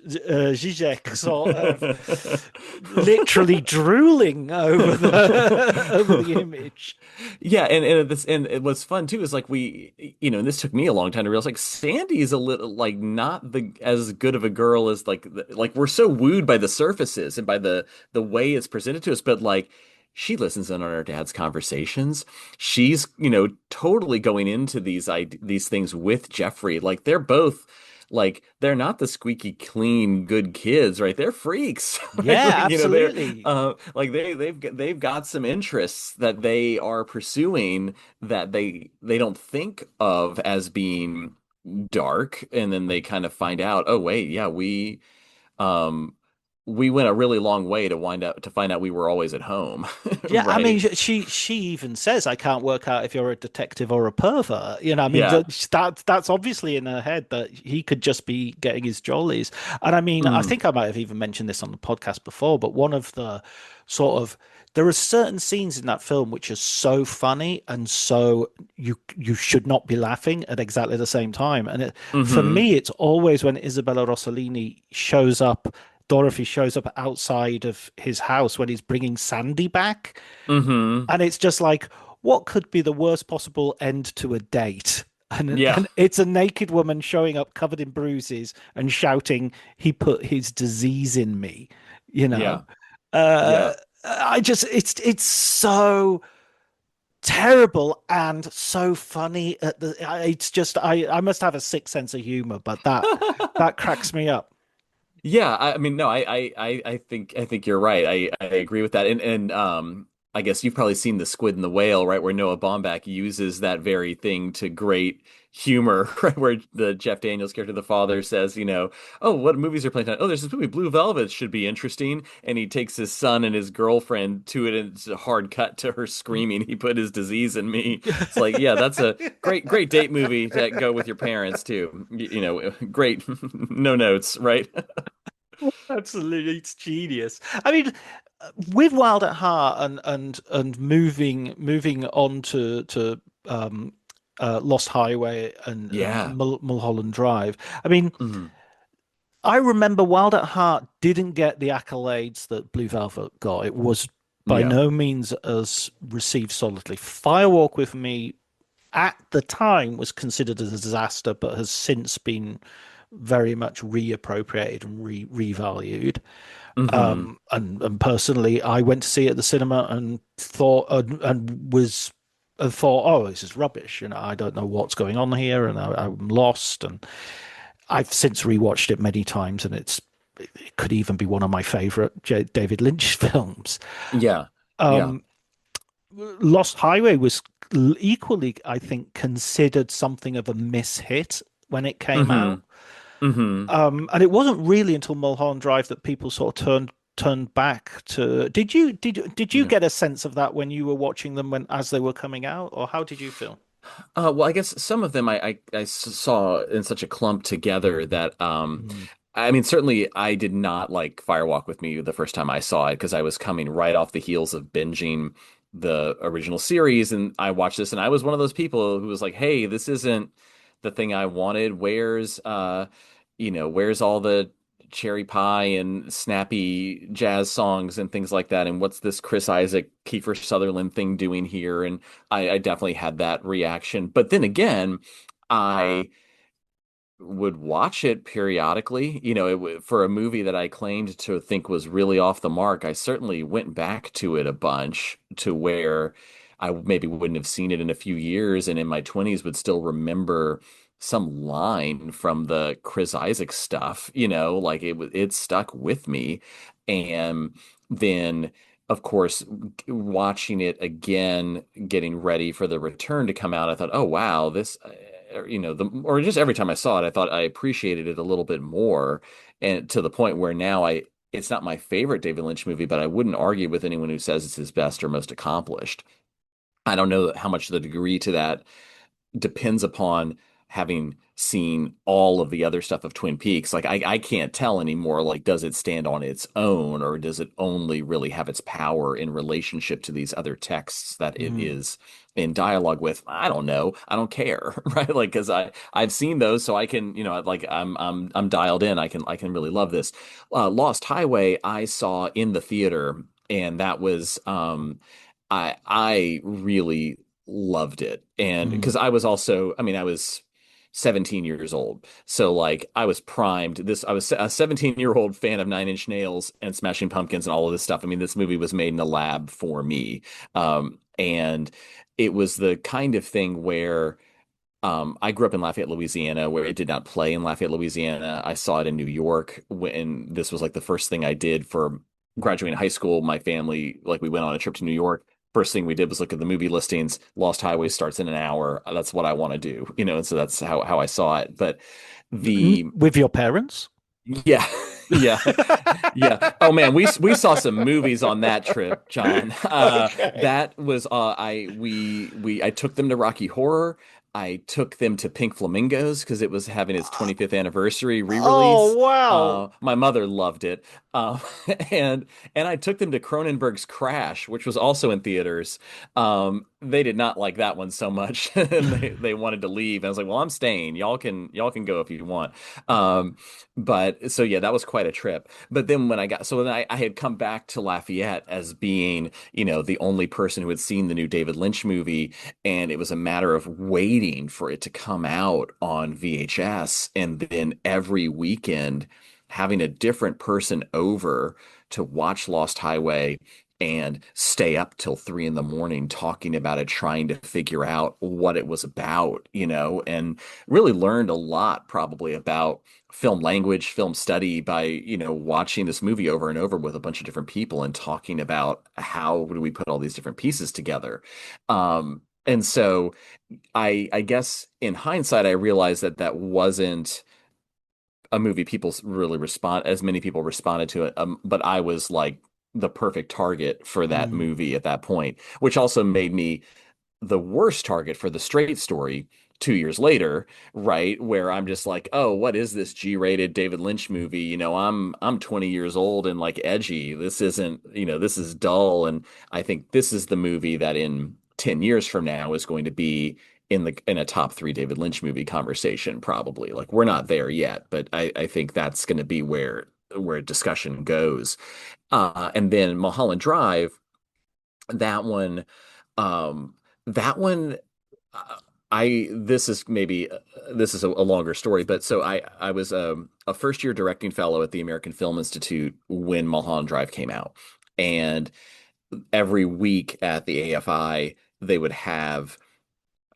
Žižek sort of literally drooling over the image. Yeah, and what's fun too is like and this took me a long time to realize, like, Sandy's a little like not as good of a girl as like we're so wooed by the surfaces and by the way it's presented to us, but like she listens in on her dad's conversations. She's, totally going into these things with Jeffrey. Like they're both like they're not the squeaky clean good kids, right? They're freaks. Right? Yeah, Like, absolutely. like they've got some interests that they are pursuing that they don't think of as being dark, and then they kind of find out, oh wait, yeah, um we went a really long way to find out we were always at home. Yeah, I mean, Right. she even says, "I can't work out if you're a detective or a pervert." I mean, Yeah. that's obviously in her head that he could just be getting his jollies. And I mean, I Mm. think I might have even mentioned this on the podcast before, but one of the sort of there are certain scenes in that film which are so funny and so you should not be laughing at exactly the same time. And for Hmm. me, it's always when Isabella Rossellini shows up. Dorothy shows up outside of his house when he's bringing Sandy back. Hmm. And it's just like, what could be the worst possible end to a date? Yeah. And it's a naked woman showing up covered in bruises and shouting, "He put his disease in me," you know. Yeah. Uh, Yeah. it's so terrible and so funny it's just I must have a sick sense of humor, but that cracks me up. Yeah, I mean, no, I think you're right. I agree with that. And I guess you've probably seen The Squid and the Whale, right? Where Noah Baumbach uses that very thing to great humor, right? Where the Jeff Daniels character, the father, says, oh, what movies are playing tonight? Oh, there's this movie, Blue Velvet, should be interesting. And he takes his son and his girlfriend to it, and it's a hard cut to her screaming, "He put his disease in me." It's like, yeah, that's a great date movie to go with your parents too. Great, no notes, right? Absolutely, it's genius. I mean, with Wild at Heart and moving on to Lost Highway and Yeah. Mulholland Drive. I mean, Mhm. I remember Wild at Heart didn't get the accolades that Blue Velvet got. It was by Yeah. no means as received solidly. Firewalk with Me at the time was considered a disaster, but has since been very much reappropriated and revalued. Hmm. And personally, I went to see it at the cinema and thought and thought, oh, this is rubbish. I don't know what's going on here, and I'm lost. And I've since rewatched it many times, and it could even be one of my favorite David Lynch films. Yeah. Yeah. Um, Lost Highway was equally, I think, considered something of a mishit when it came out. Hmm. Hmm. And it wasn't really until Mulholland Drive that people sort of turned back to. Did you Yeah. get a sense of that when you were watching them as they were coming out, or how did you feel? Well, I guess some of them I saw in such a clump together that Mm. I mean, certainly I did not like Firewalk with Me the first time I saw it because I was coming right off the heels of binging the original series, and I watched this, and I was one of those people who was like, "Hey, this isn't the thing I wanted. Where's all the cherry pie and snappy jazz songs and things like that? And what's this Chris Isaac, Kiefer Sutherland thing doing here?" And I definitely had that reaction. But then again, I would watch it periodically. For a movie that I claimed to think was really off the mark, I certainly went back to it a bunch to where I maybe wouldn't have seen it in a few years, and in my 20s would still remember some line from the Chris Isaac stuff, like it stuck with me. And then of course, watching it again, getting ready for the return to come out, I thought, oh wow, this or just every time I saw it, I thought I appreciated it a little bit more, and to the point where now it's not my favorite David Lynch movie, but I wouldn't argue with anyone who says it's his best or most accomplished. I don't know how much the degree to that depends upon having seen all of the other stuff of Twin Peaks. Like I can't tell anymore, like, does it stand on its own or does it only really have its power in relationship to these other texts that it Mm. is in dialogue with? I don't know. I don't care, right? Like, because I've seen those, so I can, like I'm dialed in. I can really love this. Lost Highway I saw in the theater, and that was I really loved it. And Mm. because I was also, I mean, I was 17 years old. So like I was primed. I was a 17-year-old fan of Nine Inch Nails and Smashing Pumpkins and all of this stuff. I mean, this movie was made in a lab for me. And it was the kind of thing where I grew up in Lafayette, Louisiana, where it did not play in Lafayette, Louisiana. I saw it in New York when this was like the first thing I did for graduating high school. My family, like, we went on a trip to New York. First thing we did was look at the movie listings. Lost Highway starts in an hour. That's what I want to do, and so that's how I saw it. But the With your parents? yeah, yeah, yeah. Oh man, we saw some movies on that trip, John. Okay. That was I took them to Rocky Horror. I took them to Pink Flamingos because it was having its 25th anniversary Oh, re-release. wow. My mother loved it, uh, and I took them to Cronenberg's Crash, which was also in theaters. They did not like that one so much, and they wanted to leave. And I was like, "Well, I'm staying. Y'all can go if you want." Um, but so yeah, that was quite a trip. But then I had come back to Lafayette as being, the only person who had seen the new David Lynch movie, and it was a matter of waiting for it to come out on VHS, and then every weekend having a different person over to watch Lost Highway and stay up till 3 in the morning talking about it, trying to figure out what it was about, and really learned a lot probably about film language, film study by, watching this movie over and over with a bunch of different people and talking about how do we put all these different pieces together. And so I guess in hindsight, I realized that that wasn't a movie people really respond as many people responded to it. But I was like the perfect target for that Mm. movie at that point, which also made me the worst target for the Straight Story 2 years later, right? Where I'm just like, oh, what is this G-rated David Lynch movie? I'm 20 years old and like edgy. This isn't, this is dull. And I think this is the movie that in 10 years from now is going to be in a top three David Lynch movie conversation, probably. Like we're not there yet, but I think that's going to be where discussion goes. And then Mulholland Drive, that one, um, that one, uh, I this is maybe this is a longer story, but so I was a first year directing fellow at the American Film Institute when Mulholland Drive came out, and every week at the AFI they would have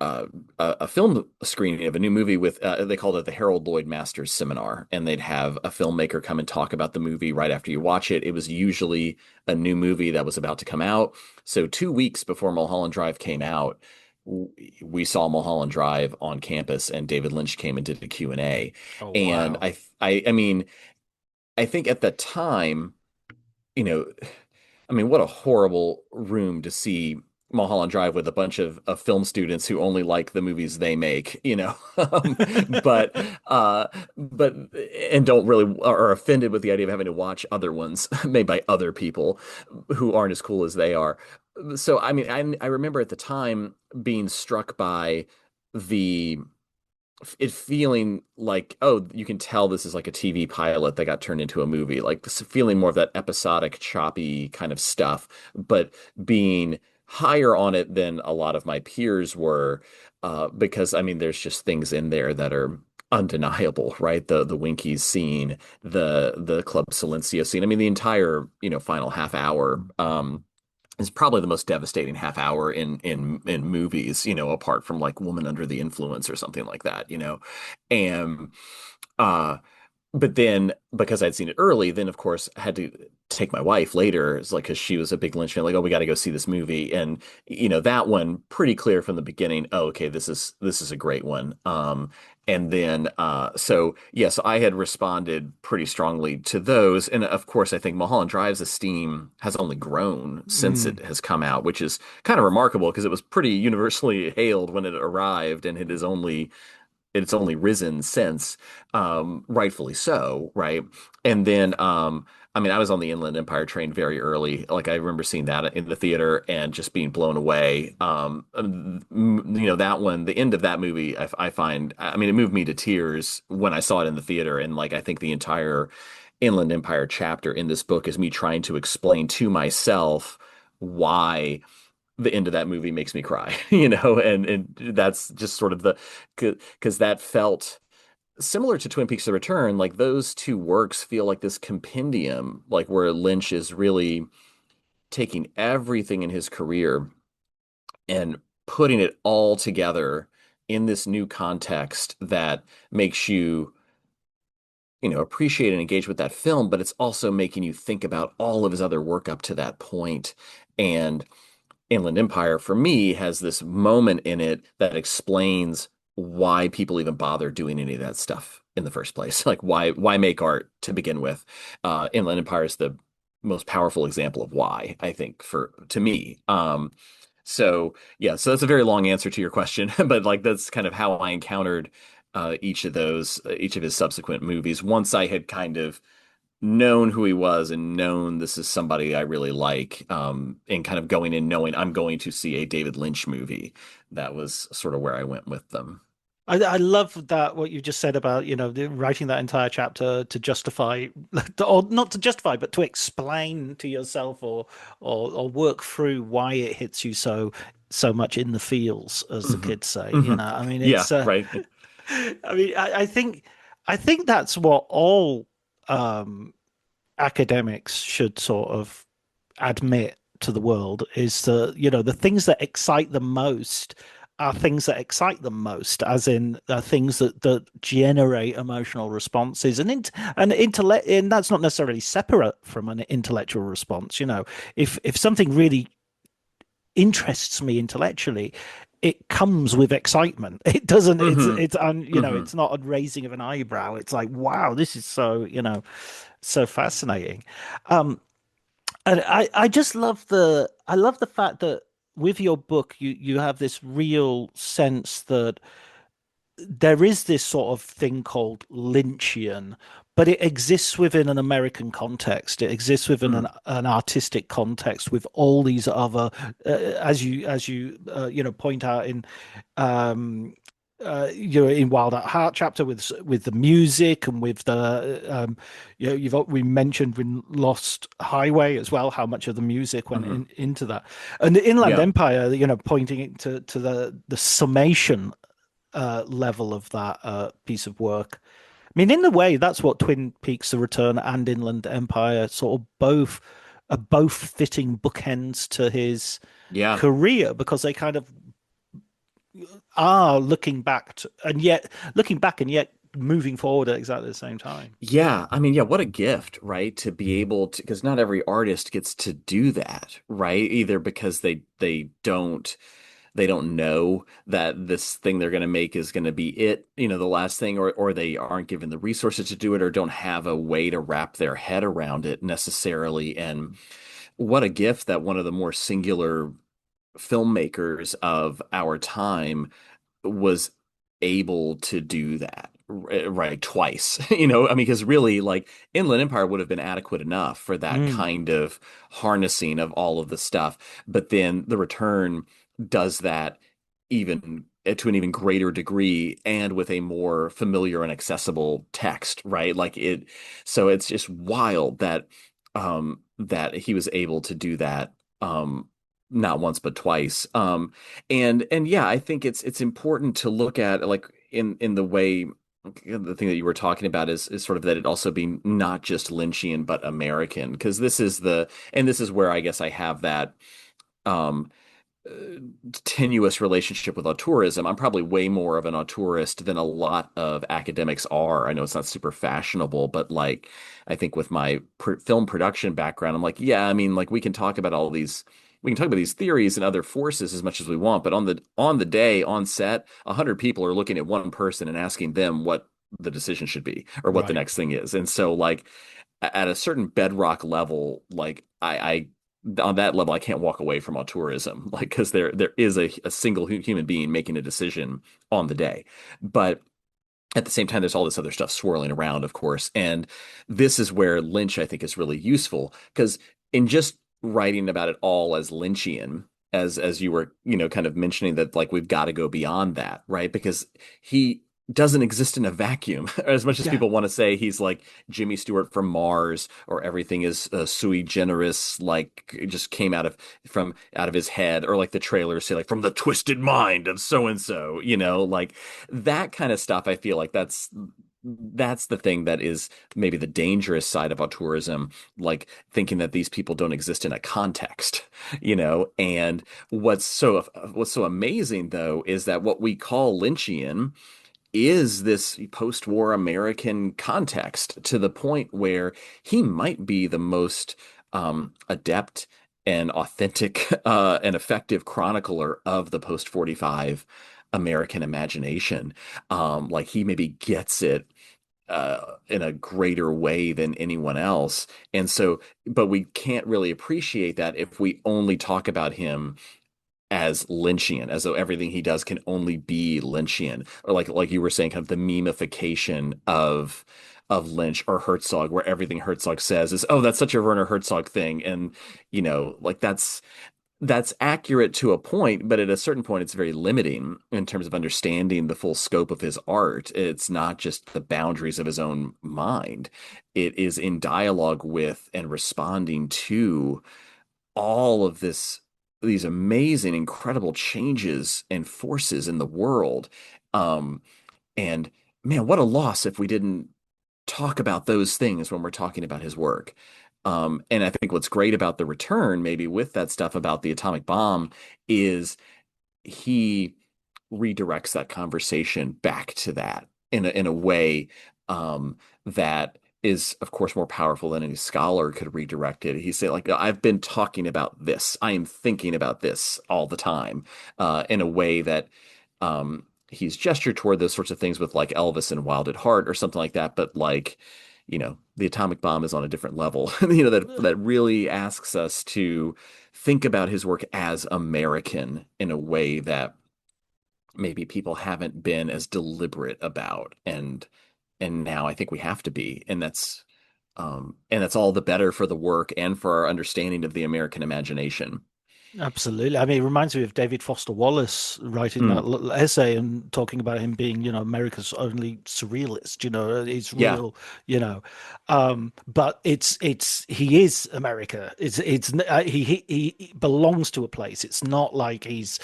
uh, a film screening of a new movie with they called it the Harold Lloyd Masters Seminar, and they'd have a filmmaker come and talk about the movie right after you watch it. It was usually a new movie that was about to come out. So 2 weeks before Mulholland Drive came out, we saw Mulholland Drive on campus, and David Lynch came and did a Q&A. Oh, And wow. I mean, I think at the time, you know, I mean, what a horrible room to see Mulholland Drive with a bunch of film students who only like the movies they make, um, but uh, but and don't really are offended with the idea of having to watch other ones made by other people who aren't as cool as they are. So I mean, I remember at the time being struck by the it feeling like, oh, you can tell this is like a TV pilot that got turned into a movie, like feeling more of that episodic, choppy kind of stuff, but being higher on it than a lot of my peers were, because I mean, there's just things in there that are undeniable, right? The Winkies scene, the Club Silencio scene. I mean, the entire, final half hour. Is probably the most devastating half hour in movies, apart from like Woman Under the Influence or something like that. And uh but then because I'd seen it early, then of course I had to take my wife later. It's like because she was a big Lynch fan, like, oh, we got to go see this movie. And that one pretty clear from the beginning, oh, okay, this is a great one. And then so yes, I had responded pretty strongly to those. And of course, I think Mulholland Drive's esteem has only grown since Mm. it has come out, which is kind of remarkable because it was pretty universally hailed when it arrived, and it's only risen since, rightfully so, right? And then, I mean, I was on the Inland Empire train very early. Like I remember seeing that in the theater and just being blown away. That one, the end of that movie, I find, I mean, it moved me to tears when I saw it in the theater. And like, I think the entire Inland Empire chapter in this book is me trying to explain to myself why the end of that movie makes me cry, and that's just sort of because that felt similar to Twin Peaks: The Return. Like those two works feel like this compendium, like where Lynch is really taking everything in his career and putting it all together in this new context that makes you, appreciate and engage with that film, but it's also making you think about all of his other work up to that point. And Inland Empire, for me, has this moment in it that explains why people even bother doing any of that stuff in the first place. Like why make art to begin with? Inland Empire is the most powerful example of why, I think, for to me. So yeah, so that's a very long answer to your question, but like that's kind of how I encountered each of his subsequent movies. Once I had kind of known who he was and known this is somebody I really like, and kind of going in knowing I'm going to see a David Lynch movie. That was sort of where I went with them. I love that what you just said about, writing that entire chapter to justify, or not to justify, but to explain to yourself or work through why it hits you so much in the feels, as the Mhm. kids say. Mhm. I mean, Yeah, it's right. I mean, I think that's what all um academics should sort of admit to the world is that the things that excite them most are things that excite them most, as in things that generate emotional responses and intellect, and that's not necessarily separate from an intellectual response. If something really interests me intellectually, it comes with excitement. It doesn't. Hmm. Hmm. It's not a raising of an eyebrow. It's like, wow, this is so fascinating. Um, and I love the fact that with your book you have this real sense that there is this sort of thing called Lynchian, but it exists within an American context. It exists within an artistic context with all these other, as you point out in, in Wild at Heart chapter with the music and with the, we mentioned in Lost Highway as well how much of the music went into that, and the Inland Empire, pointing to the summation level of that piece of work. I mean, in a way, that's what Twin Peaks: The Return and Inland Empire sort of both fitting bookends to his career, because they kind of are looking back and yet moving forward at exactly the same time. Yeah, I mean, what a gift, right? To be able to, because not every artist gets to do that, right? Either because they don't know that this thing they're going to make is going to be the last thing, or they aren't given the resources to do it, or don't have a way to wrap their head around it necessarily. And what a gift that one of the more singular filmmakers of our time was able to do that, right, twice. I mean, because really, like, Inland Empire would have been adequate enough for that kind of harnessing of all of the stuff, but then The Return does that even to an even greater degree, and with a more familiar and accessible text, right? So it's just wild that that he was able to do that, not once but twice. And yeah, I think it's important to look at, like, in the way, the thing that you were talking about is sort of that it also be not just Lynchian but American, because this is where I guess I have that um tenuous relationship with auteurism. I'm probably way more of an auteurist than a lot of academics are. I know it's not super fashionable, but, like, I think with my film production background, I'm like, yeah, I mean, like, we can talk about these theories and other forces as much as we want, but on the day, on set, 100 people are looking at one person and asking them what the decision should be, or what the next thing is. And so, like, at a certain bedrock level, like, I on that level, I can't walk away from auteurism, like, because there is a single human being making a decision on the day. But at the same time, there's all this other stuff swirling around, of course. And this is where Lynch, I think, is really useful, because in just writing about it all as Lynchian, as you were, kind of mentioning, that, like, we've got to go beyond that, right? Because he doesn't exist in a vacuum. As much as people want to say he's like Jimmy Stewart from Mars, or everything is sui generis, like it just came out of his head, or like the trailers say, like, from the twisted mind of so and so, like that kind of stuff. I feel like that's the thing that is maybe the dangerous side of auteurism, like thinking that these people don't exist in a context, And what's so amazing, though, is that what we call Lynchian is this post-war American context, to the point where he might be the most adept and authentic and effective chronicler of the post-45 American imagination. Like, he maybe gets it in a greater way than anyone else. And so, but we can't really appreciate that if we only talk about him as Lynchian, as though everything he does can only be Lynchian, or like you were saying, kind of the memification of Lynch or Herzog, where everything Herzog says is, oh, that's such a Werner Herzog thing. And, like, that's accurate to a point, but at a certain point, it's very limiting in terms of understanding the full scope of his art. It's not just the boundaries of his own mind. It is in dialogue with and responding to all of these amazing, incredible changes and forces in the world. And man, what a loss if we didn't talk about those things when we're talking about his work. And I think what's great about The Return, maybe with that stuff about the atomic bomb, is he redirects that conversation back to that in a way that is, of course, more powerful than any scholar could redirect it. He said, like, I've been talking about this. I am thinking about this all the time, in a way that he's gestured toward those sorts of things with, like, Elvis and Wild at Heart or something like that. But, like, the atomic bomb is on a different level, that really asks us to think about his work as American in a way that maybe people haven't been as deliberate about, and and now I think we have to be, and that's all the better for the work and for our understanding of the American imagination. Absolutely. I mean, it reminds me of David Foster Wallace writing that little essay and talking about him being, America's only surrealist. It's real, but he is America. He belongs to a place. It's not like he's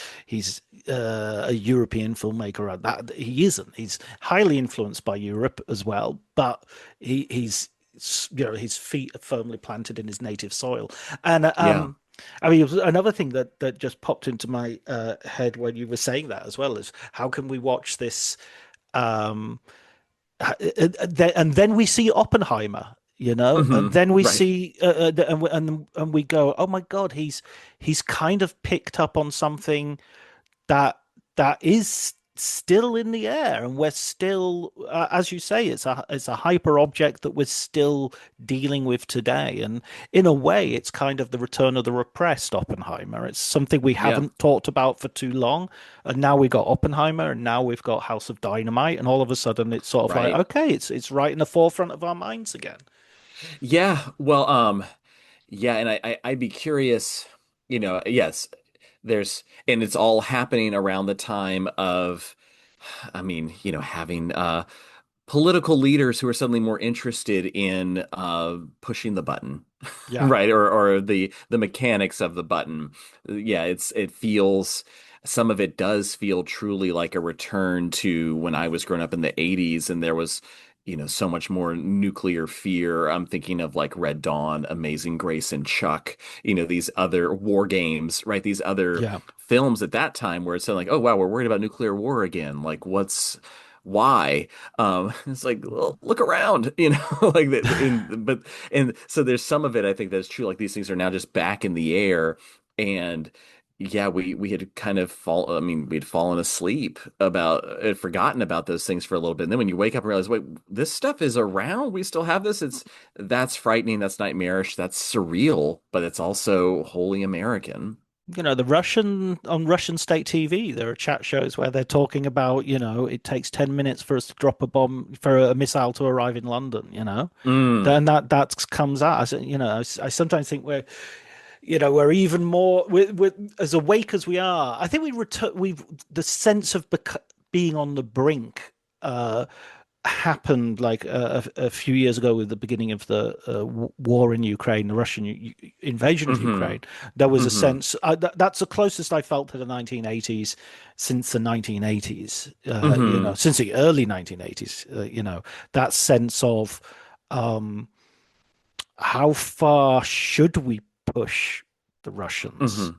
a European filmmaker. That he isn't. He's highly influenced by Europe as well, but he's his feet are firmly planted in his native soil. And I mean, another thing that just popped into my head when you were saying that as well is how can we watch this, and then we see Oppenheimer, and then we see, and we go, oh my God, he's kind of picked up on something that is still in the air, and we're still, as you say, it's a hyper object that we're still dealing with today. And in a way, it's kind of the return of the repressed Oppenheimer. It's something we haven't talked about for too long, and now we got Oppenheimer, and now we've got House of Dynamite, and all of a sudden it's sort of like, okay, it's right in the forefront of our minds again. Yeah, well, and I'd be curious, yes. And it's all happening around the time of, having political leaders who are suddenly more interested in pushing the button, right? Or the mechanics of the button. Yeah, it feels, some of it does feel truly like a return to when I was growing up in the 80s, and there was so much more nuclear fear. I'm thinking of like Red Dawn, Amazing Grace, and Chuck, these other war games, right? These other films at that time where it's like, oh, wow, we're worried about nuclear war again. Like, why? It's like, well, look around, like that. And so there's some of it, I think, that's true. Like, these things are now just back in the air. And yeah, we had kind of we'd fallen asleep had forgotten about those things for a little bit. And then when you wake up and realize, wait, this stuff is around, we still have this. That's frightening. That's nightmarish. That's surreal, but it's also wholly American. On Russian state TV, there are chat shows where they're talking about, it takes 10 minutes for us to drop a bomb, for a missile to arrive in London, Then that comes out. I sometimes think we're even more we're as awake as we are. I think the sense of being on the brink happened like a few years ago with the beginning of the war in Ukraine, the Russian invasion of Ukraine. There was a sense that's the closest I felt to the 1980s since the 1980s, since the early 1980s. That sense of how far should we push the Russians?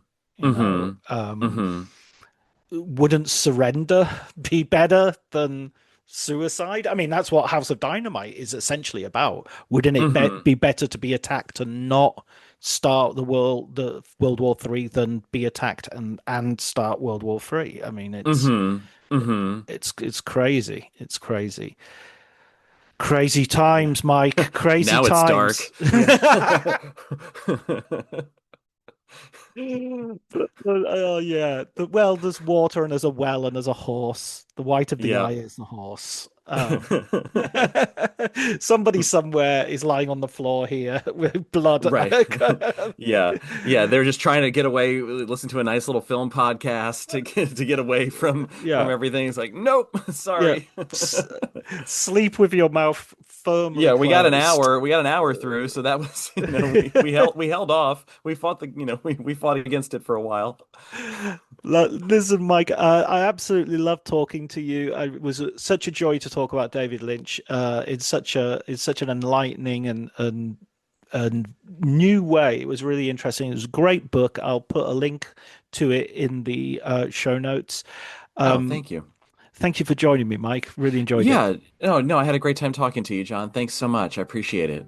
Wouldn't surrender be better than suicide? I mean, that's what House of Dynamite is essentially about. Wouldn't it be better to be attacked and not start the World War III than be attacked and start World War III? I mean, it's crazy. It's crazy. Crazy times, Mike. Crazy now times. It's dark. Oh yeah. Well, there's water and there's a well and there's a horse. The white of the eye is the horse. Somebody somewhere is lying on the floor here with blood. Right. Yeah. They're just trying to get away, listen to a nice little film podcast to get away from everything. It's like, nope, sorry. Yeah. Sleep with your mouth firmly. Yeah, closed. we got an hour through, so that was we held off. We fought we fought against it for a while. Listen, Mike, I absolutely love talking to you. It was such a joy to talk about David Lynch. It's such an enlightening and new way. It was really interesting. It was a great book. I'll put a link to it in the show notes. Thank you. Thank you for joining me, Mike. Really enjoyed it. Yeah. No, I had a great time talking to you, John. Thanks so much. I appreciate it.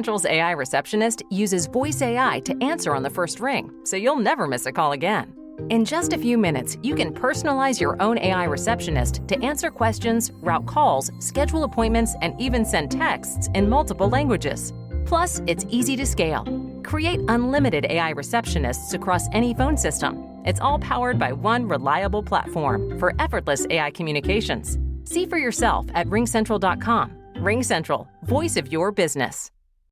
RingCentral's AI receptionist uses voice AI to answer on the first ring, so you'll never miss a call again. In just a few minutes, you can personalize your own AI receptionist to answer questions, route calls, schedule appointments, and even send texts in multiple languages. Plus, it's easy to scale. Create unlimited AI receptionists across any phone system. It's all powered by one reliable platform for effortless AI communications. See for yourself at ringcentral.com. RingCentral, voice of your business.